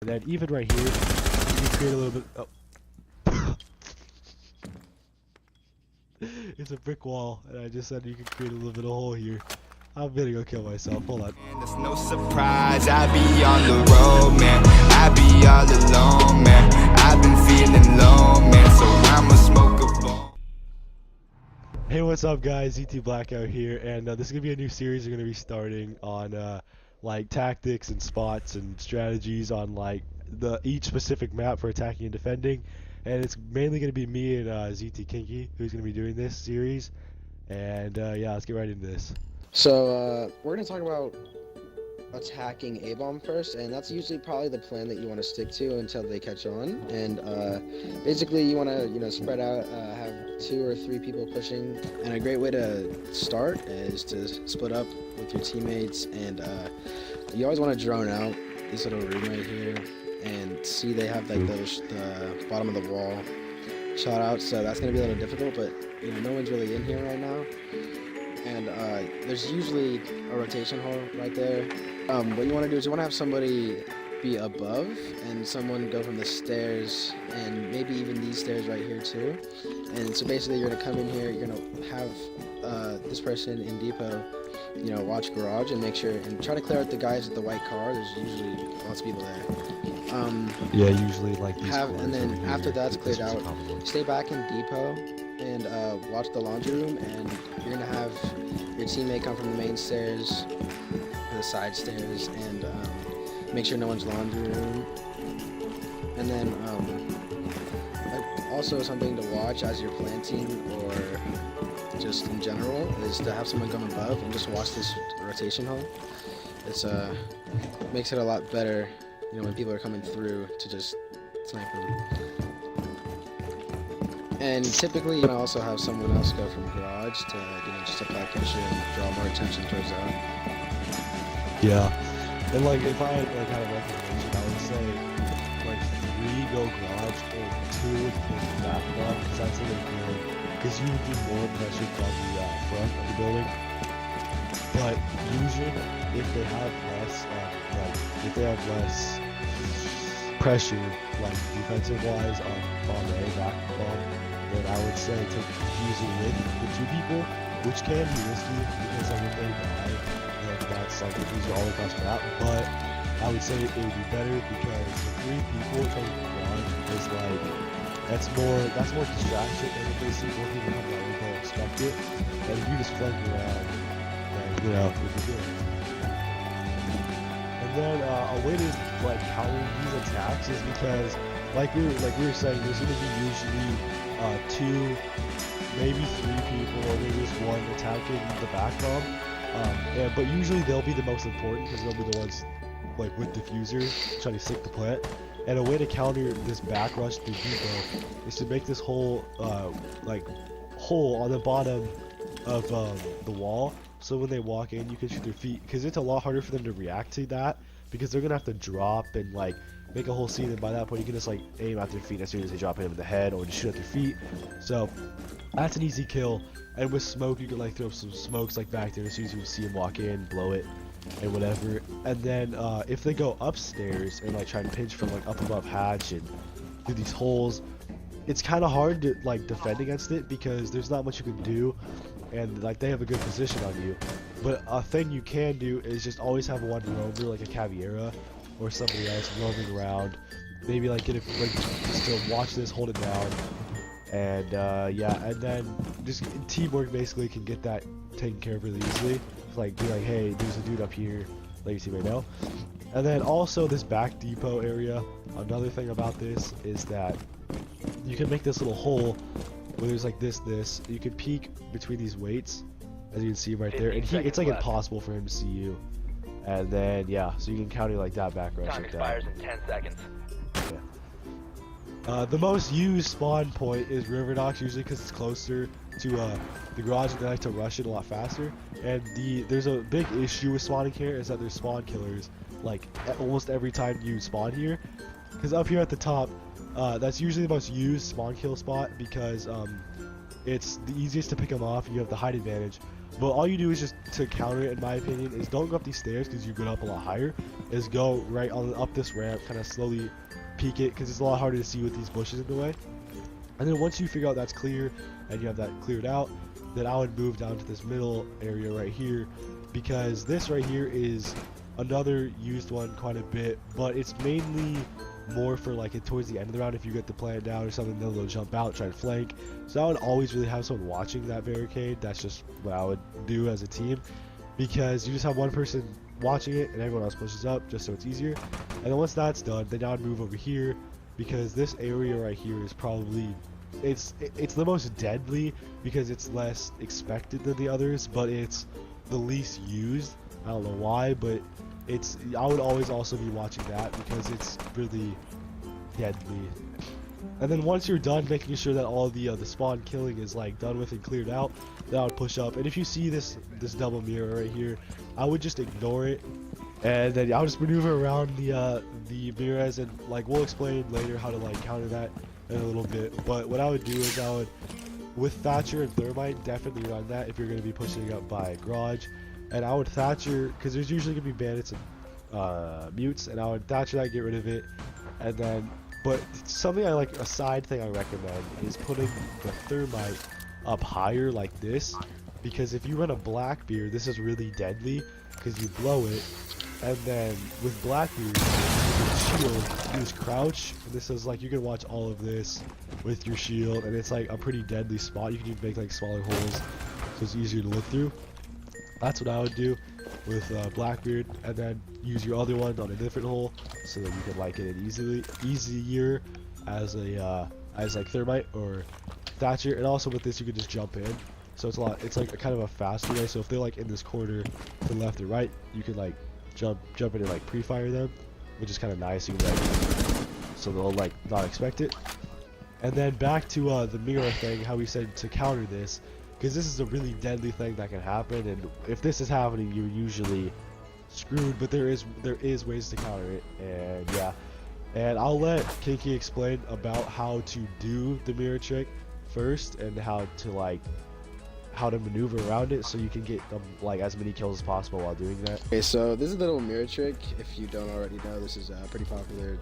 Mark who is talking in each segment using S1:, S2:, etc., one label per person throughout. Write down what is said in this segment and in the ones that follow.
S1: And then even right here, you can create a little bit. Oh. It's a brick wall, and I just said you can create a little bit of hole here. I'm gonna go kill myself. Hold on.
S2: And it's no surprise, I be on the road, man. I be all alone, man. I've been feeling low, man. So I'ma smoke a bone.
S1: Hey, what's up, guys? ET Blackout here, and this is gonna be a new series we're gonna be starting on like tactics and spots and strategies on like each specific map for attacking and defending. And it's mainly gonna be me and ZT Kinky who's gonna be doing this series. And yeah, let's get right into this.
S3: So we're gonna talk about attacking A-bomb first, and that's usually probably the plan that you want to stick to until they catch on. And basically, you want to spread out, have 2 or 3 people pushing. And a great way to start is to split up with your teammates, and you always want to drone out this little room right here, and see they have like the bottom of the wall shot out. So that's gonna be a little difficult, but no one's really in here right now. And there's usually a rotation hole right there. What you want to do is you want to have somebody be above and someone go from the stairs, and maybe even these stairs right here too. And so basically you're going to come in here, you're going to have this person in depot, watch garage and make sure, and try to clear out the guys with the white car. There's usually lots of people there.
S1: Yeah, usually like these.
S3: And then after that's cleared out, stay back in depot and watch the laundry room, and you're gonna have your teammate come from the main stairs to the side stairs, and make sure no one's laundry room. And then also something to watch as you're planting or just in general is to have someone come above and just watch this rotation hole. It's makes it a lot better, when people are coming through to just snipe them. And typically, also have someone else go from garage to, just apply pressure and draw more attention towards that.
S1: Yeah, and like if I had a recommendation, I would say like 3 go garage or 2 push back up, because that's a little good, because you would do more pressure from the front of the building. But usually, if they have less pressure, like defensive wise on A back bomb, then I would say take the diffuser with the 2 people, which can be risky because like if they die, then that's like diffuser all across the map. But I would say it would be better because the 3 people trying to run is like that's more distraction, and if they see 4 people coming out, they'll expect it. And if you just flank around, then you'll be good. And then a way to like counter these attacks is because like we were saying, there's going to be usually 2, maybe 3 people, or maybe just 1 attacking the back bomb. But usually they'll be the most important because they'll be the ones like with diffusers trying to stick the plant. And a way to counter this back rush through depot is to make this whole hole on the bottom of the wall, so when they walk in you can shoot their feet, because it's a lot harder for them to react to that because they're gonna have to drop and like make a whole scene, and by that point you can just like aim at their feet as soon as they drop him in the head, or just shoot at their feet. So that's an easy kill. And with smoke you can like throw some smokes like back there as soon as you see them walk in, blow it and whatever. And then if they go upstairs and like try and pinch from like up above hatch and through these holes, it's kind of hard to like defend against it because there's not much you can do, and like they have a good position on you. But a thing you can do is just always have 1 rover, like a Caveira or somebody else roaming around, maybe like get a like just to watch this, hold it down, and yeah, and then just teamwork basically can get that taken care of really easily. Like be like, hey, there's a dude up here, like you see right now. And then also this back depot area, another thing about this is that you can make this little hole where there's like this, you can peek between these weights, as you can see right there, and it's like impossible for him to see you. And then yeah, so you can counter like that back rush
S4: Time
S1: like that.
S4: expires in 10 seconds.
S1: Yeah. The most used spawn point is River Docks, usually because it's closer to the garage, and they like to rush it a lot faster. And there's a big issue with spawning here is that there's spawn killers like almost every time you spawn here, because up here at the top, that's usually the most used spawn kill spot because it's the easiest to pick them off. You have the height advantage. But all you do is just to counter it, in my opinion, is don't go up these stairs because you get up a lot higher. is go right on up this ramp, kind of slowly peek it, because it's a lot harder to see with these bushes in the way. And then once you figure out that's clear and you have that cleared out, then I would move down to this middle area right here, because this right here is another used one quite a bit, but it's mainly more for like towards the end of the round. If you get the plant down or something, they'll jump out, try to flank. So I would always really have someone watching that barricade. That's just what I would do as a team, because you just have one person watching it and everyone else pushes up, just so it's easier. And then once that's done, then I would move over here, because this area right here is probably it's the most deadly, because it's less expected than the others, but it's the least used. I don't know why, but I would always also be watching that, because it's really deadly. And then once you're done making sure that all the spawn killing is like done with and cleared out, then I would push up. And if you see this double mirror right here, I would just ignore it, and then I'll just maneuver around the mirrors, and like we'll explain later how to like counter that in a little bit. But what I would do is I would, with Thatcher and Thermite, definitely run that if you're going to be pushing up by Garage. And I would Thatcher, because there's usually going to be bandits and mutes, and I would Thatcher that, get rid of it. And then, but something a side thing I recommend is putting the Thermite up higher like this, because if you run a Blackbeard, this is really deadly, because you blow it. And then with Blackbeard, with shield, use crouch, and this is like, you can watch all of this with your shield, and it's like a pretty deadly spot. You can even make like smaller holes, so it's easier to look through. That's what I would do with Blackbeard, and then use your other one on a different hole, so that you can like get it easier as a as like Thermite or Thatcher. And also with this, you can just jump in, so it's like a kind of a faster way. So if they're like in this corner to the left or right, you can like jump in and like pre-fire them, which is kind of nice. You can like, so they'll like not expect it. And then back to the mirror thing, how we said to counter this, because this is a really deadly thing that can happen, and if this is happening, you're usually screwed. But there is ways to counter it, and yeah. And I'll let Kinky explain about how to do the mirror trick first, and how to maneuver around it, so you can get like as many kills as possible while doing that.
S3: Okay, so this is the little mirror trick. If you don't already know, this is a pretty popular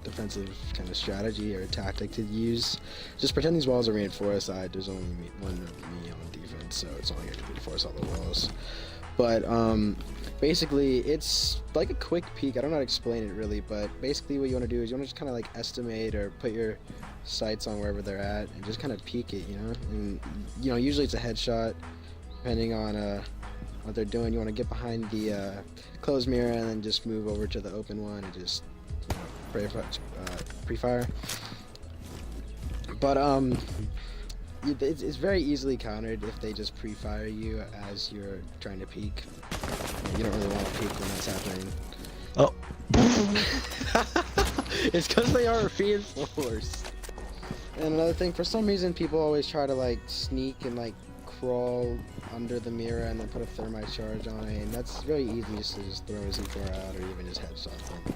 S3: defensive kind of strategy or tactic to use. Just pretend these walls are reinforced. There's only one of me on defense, so it's only going to reinforce all the walls. But basically, it's like a quick peek. I don't know how to explain it really, but basically what you want to do is you want to just kind of like estimate or put your sights on wherever they're at and just kind of peek it, you know. And you know, usually it's a headshot, depending on what they're doing. You want to get behind the closed mirror and then just move over to the open one and just, you know, pre-fire. But it's very easily countered if they just pre-fire you as you're trying to peek. You don't really want to peek when that's happening.
S1: Oh.
S3: It's because they are reinforced. And another thing, for some reason, people always try to like sneak and like crawl under the mirror and then put a thermite charge on it, and that's very easy just to just throw a Z4 out or even just headshot them.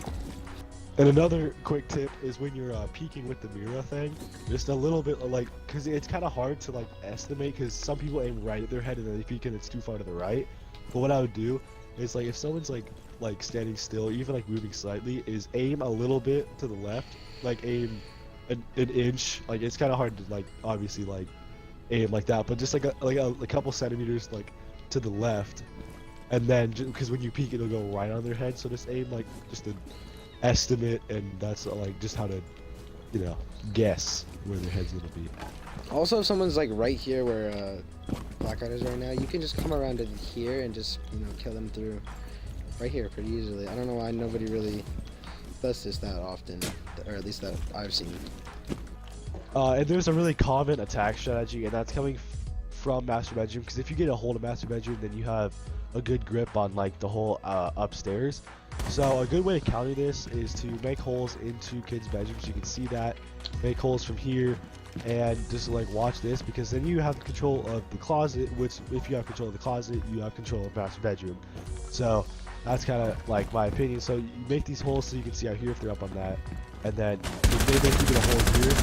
S1: And another quick tip is when you're peeking with the mirror thing, just a little bit like, because it's kind of hard to like estimate, because some people aim right at their head and then they peek and it's too far to the right. But what I would do is, like, if someone's like standing still, even like moving slightly, is aim a little bit to the left, like aim an inch. Like, it's kind of hard to like obviously like aim like that, but just like a couple centimeters like to the left, and then because when you peek it'll go right on their head, so just aim like just an estimate, and that's like just how to, you know, guess where their head's gonna be.
S3: Also, if someone's like right here where Blackout is right now, you can just come around to here and just, you know, kill them through right here pretty easily. I don't know why nobody really does this that often, or at least that I've seen.
S1: And there's a really common attack strategy, and that's coming from Master Bedroom, because if you get a hold of Master Bedroom, then you have a good grip on like the whole upstairs. So a good way to counter this is to make holes into kids' bedrooms. You can see that. Make holes from here, and just like watch this, because then you have control of the closet, which if you have control of the closet, you have control of Master Bedroom. So that's kind of like my opinion. So you make these holes so you can see out here if they're up on that, and then maybe keep it a hole here,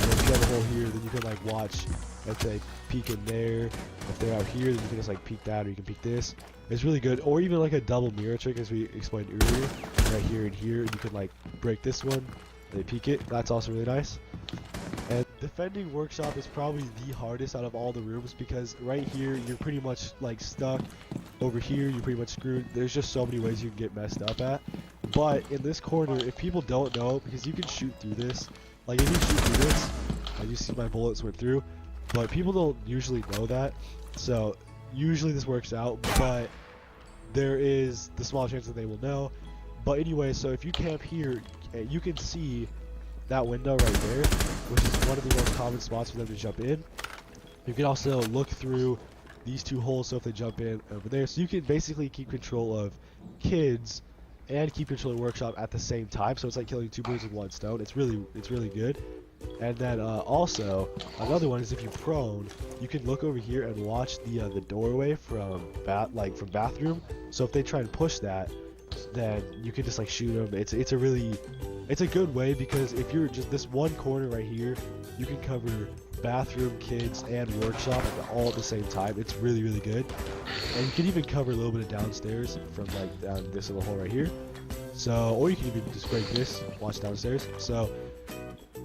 S1: And if you have a hole here, then you can like watch, let's say, peek in there. If they're out here, then you can just like peek that, or you can peek this. It's really good. Or even like a double mirror trick, as we explained earlier, right here and here, and you can like break this one, and they peek it. That's also really nice. And defending workshop is probably the hardest out of all the rooms, because right here you're pretty much like stuck. Over here you're pretty much screwed. There's just so many ways you can get messed up at. But in this corner, if people don't know, because you can shoot through this, like if you shoot through this, as you see my bullets went through, but people don't usually know that. So usually this works out, but there is the small chance that they will know. But anyway, so if you camp here, you can see that window right there, which is one of the most common spots for them to jump in. You can also look through these two holes, so if they jump in over there, so you can basically keep control of kids and keep control of workshop at the same time. So it's like killing two birds with one stone. It's really good. And then also another one is if you prone, you can look over here and watch the doorway from bathroom. So if they try and push that, then you can just like shoot them. It's a good way, because if you're just this one corner right here, you can cover bathroom, kids, and workshop all at the same time. It's really good. And you can even cover a little bit of downstairs from like down this little hole right here. So, or you can even just break this, watch downstairs. So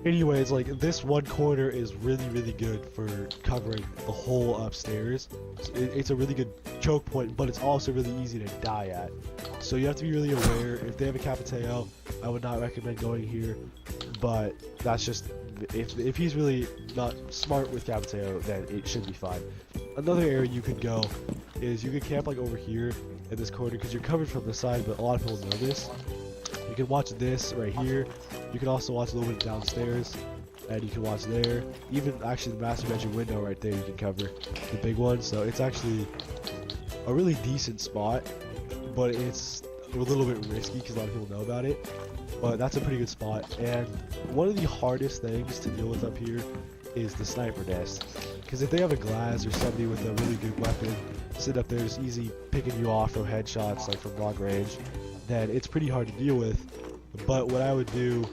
S1: anyways, like this one corner is really good for covering the whole upstairs. It's a really good choke point, but it's also really easy to die at. So you have to be really aware. If they have a Capiteo, I would not recommend going here, but that's just, if he's really not smart with Capiteo, then it should be fine. Another area you could go is you could camp like over here in this corner, because you're covered from the side, but a lot of people know this. You can watch this right here. You can also watch a little bit downstairs, and you can watch there. Even actually the master bedroom window right there, you can cover the big one. So it's actually a really decent spot, but it's a little bit risky because a lot of people know about it. But that's a pretty good spot. And one of the hardest things to deal with up here is the sniper nest, because if they have a glass or somebody with a really good weapon sit up there, just easy picking you off from headshots, like from long range, then it's pretty hard to deal with. But what I would do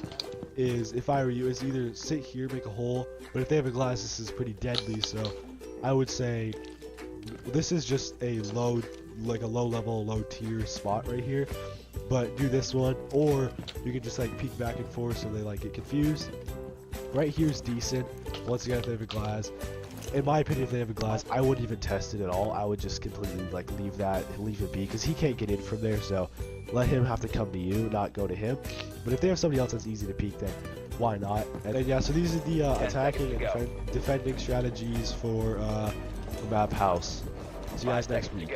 S1: is, if I were you, is either sit here, make a hole, but if they have a glass, this is pretty deadly. So I would say this is just a low level, low tier spot right here, but do this one, or you can just like peek back and forth so they like get confused. Right here is decent. Once again, if they have a glass, in my opinion, if they have a glass, I wouldn't even test it at all. I would just completely like leave it be, because he can't get in from there. So let him have to come to you, not go to him. But if they have somebody else that's easy to peek, then why not? And then yeah, so these are the attacking and defending strategies for map house. See you guys next week.